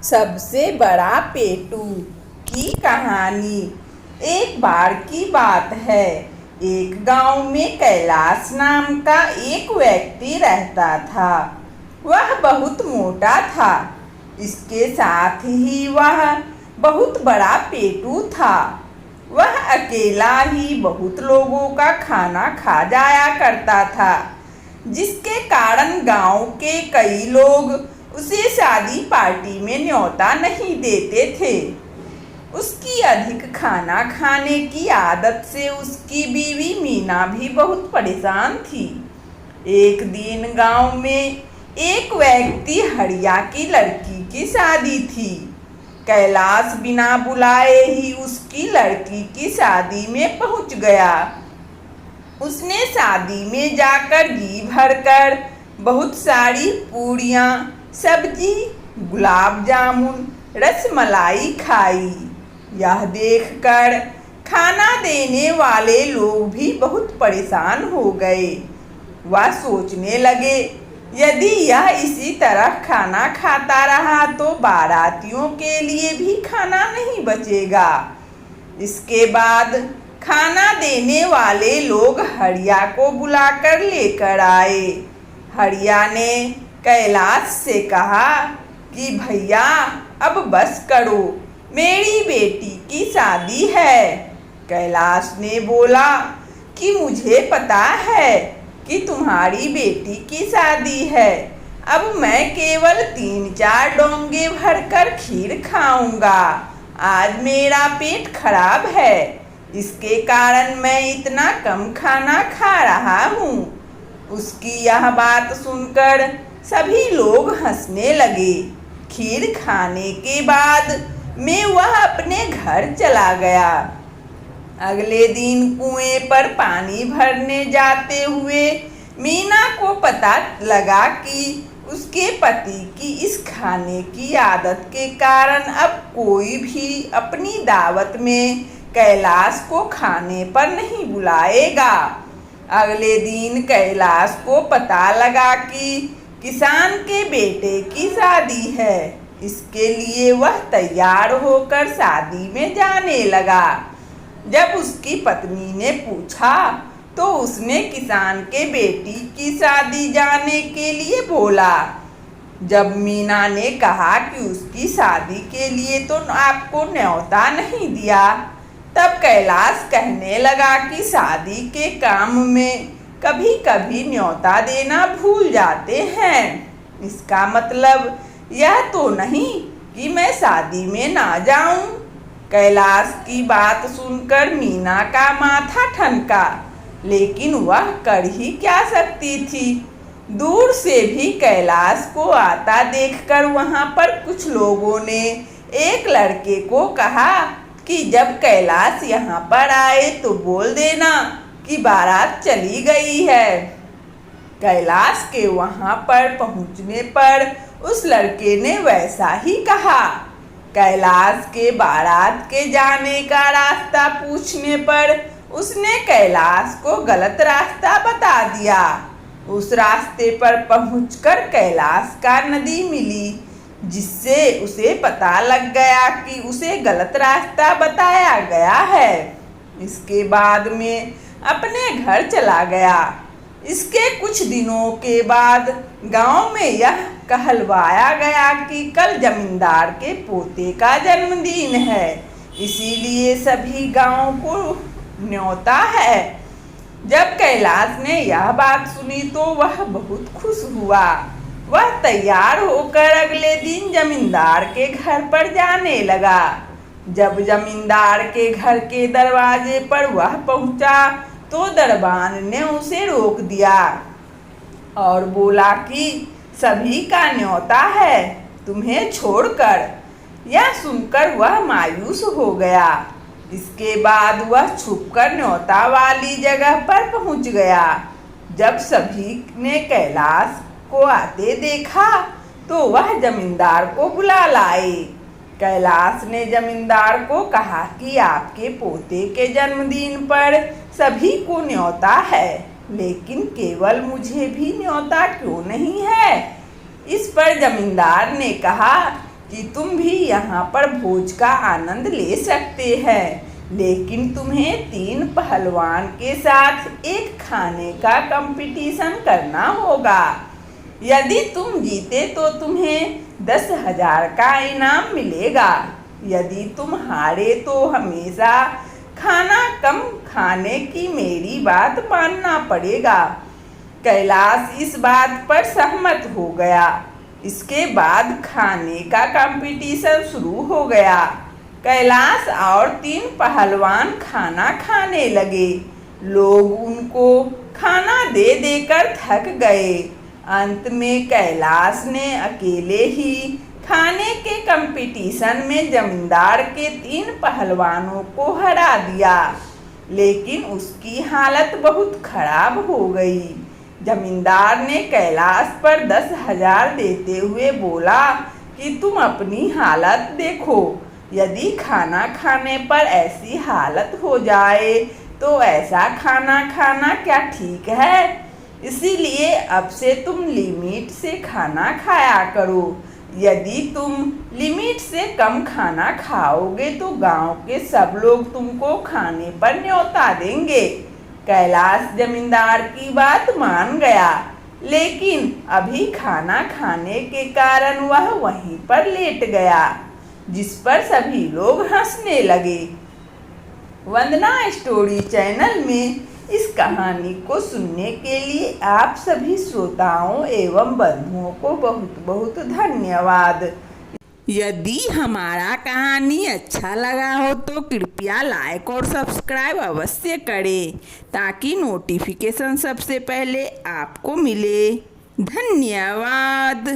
सबसे बड़ा पेटू की कहानी। एक बार की बात है, एक गांव में कैलाश नाम का एक व्यक्ति रहता था। वह बहुत मोटा था। इसके साथ ही वह बहुत बड़ा पेटू था। वह अकेला ही बहुत लोगों का खाना खा जाया करता था, जिसके कारण गांव के कई लोग उसे शादी पार्टी में न्योता नहीं देते थे। उसकी अधिक खाना खाने की आदत से उसकी बीवी मीना भी बहुत परेशान थी। एक दिन गांव में एक व्यक्ति हरिया की लड़की की शादी थी। कैलाश बिना बुलाए ही उसकी लड़की की शादी में पहुंच गया। उसने शादी में जाकर जी भरकर बहुत सारी पूड़ियाँ, सब्जी, गुलाब जामुन, रसमलाई खाई। यह देखकर खाना देने वाले लोग भी बहुत परेशान हो गए। वह सोचने लगे, यदि यह इसी तरह खाना खाता रहा तो बारातियों के लिए भी खाना नहीं बचेगा। इसके बाद खाना देने वाले लोग हरिया को बुलाकर लेकर आए। हरिया ने कैलाश से कहा कि भैया अब बस करो, मेरी बेटी की शादी है। कैलाश ने बोला कि मुझे पता है कि तुम्हारी बेटी की शादी है। अब मैं केवल 3-4 डोंगे भरकर खीर खाऊंगा। आज मेरा पेट खराब है, इसके कारण मैं इतना कम खाना खा रहा हूँ। उसकी यह बात सुनकर सभी लोग हंसने लगे। खीर खाने के बाद में वह अपने घर चला गया। अगले दिन कुएं पर पानी भरने जाते हुए मीना को पता लगा कि उसके पति की इस खाने की आदत के कारण अब कोई भी अपनी दावत में कैलाश को खाने पर नहीं बुलाएगा। अगले दिन कैलाश को पता लगा कि किसान के बेटे की शादी है। इसके लिए वह तैयार होकर शादी में जाने लगा। जब उसकी पत्नी ने पूछा तो उसने किसान के बेटी की शादी जाने के लिए बोला। जब मीना ने कहा कि उसकी शादी के लिए तो आपको न्योता नहीं दिया, तब कैलाश कहने लगा कि शादी के काम में कभी कभी न्योता देना भूल जाते हैं। इसका मतलब यह तो नहीं कि मैं शादी में ना जाऊं। कैलाश की बात सुनकर मीना का माथा ठनका, लेकिन वह कर ही क्या सकती थी। दूर से भी कैलाश को आता देखकर वहां पर कुछ लोगों ने एक लड़के को कहा कि जब कैलाश यहाँ पर आए तो बोल देना कि बारात चली गई है। कैलाश के वहाँ पर पहुँचने पर उस लड़के ने वैसा ही कहा। कैलाश के बारात के जाने का रास्ता पूछने पर उसने कैलाश को गलत रास्ता बता दिया। उस रास्ते पर पहुंचकर कैलाश का नदी मिली, जिससे उसे पता लग गया कि उसे गलत रास्ता बताया गया है। इसके बाद में अपने घर चला गया। इसके कुछ दिनों के बाद गांव में यह कहलवाया गया कि कल जमींदार के पोते का जन्मदिन है, इसीलिए सभी गांव को न्योता है। जब कैलाश ने यह बात सुनी तो वह बहुत खुश हुआ। वह तैयार होकर अगले दिन जमींदार के घर पर जाने लगा। जब जमींदार के घर के दरवाजे पर वह पहुंचा तो दरबान ने उसे रोक दिया और बोला कि सभी का न्योता है, तुम्हें छोड़कर। यह सुनकर वह मायूस हो गया। इसके बाद वह छुपकर न्योता वाली जगह पर पहुंच गया। जब सभी ने कैलाश को आते देखा तो वह जमींदार को बुला लाए। कैलाश ने जमींदार को कहा कि आपके पोते के जन्मदिन पर सभी को न्योता है, लेकिन केवल मुझे भी न्योता क्यों नहीं है। इस पर जमींदार ने कहा कि तुम भी यहाँ पर भोज का आनंद ले सकते हैं, लेकिन तुम्हें 3 पहलवान के साथ एक खाने का कंपटीशन करना होगा। यदि तुम जीते तो तुम्हें 10,000 का इनाम मिलेगा। यदि तुम हारे तो हमेशा खाना कम खाने की मेरी बात मानना पड़ेगा। कैलाश इस बात पर सहमत हो गया। इसके बाद खाने का कंपटीशन शुरू हो गया। कैलाश और 3 पहलवान खाना खाने लगे। लोग उनको खाना दे देकर थक गए। अंत में कैलाश ने अकेले ही खाने के कंपटीशन में जमींदार के 3 पहलवानों को हरा दिया, लेकिन उसकी हालत बहुत खराब हो गई। जमींदार ने कैलाश पर 10,000 देते हुए बोला कि तुम अपनी हालत देखो। यदि खाना खाने पर ऐसी हालत हो जाए तो ऐसा खाना खाना क्या ठीक है? इसीलिए अब से तुम लिमिट से खाना खाया करो। यदि तुम लिमिट से कम खाना खाओगे तो गांव के सब लोग तुमको खाने पर न्योता देंगे। कैलाश जमींदार की बात मान गया, लेकिन अभी खाना खाने के कारण वह वहीं पर लेट गया, जिस पर सभी लोग हंसने लगे। वंदना स्टोरी चैनल में इस कहानी को सुनने के लिए आप सभी श्रोताओं एवं बंधुओं को बहुत बहुत धन्यवाद। यदि हमारा कहानी अच्छा लगा हो तो कृपया लाइक और सब्सक्राइब अवश्य करें, ताकि नोटिफिकेशन सबसे पहले आपको मिले। धन्यवाद।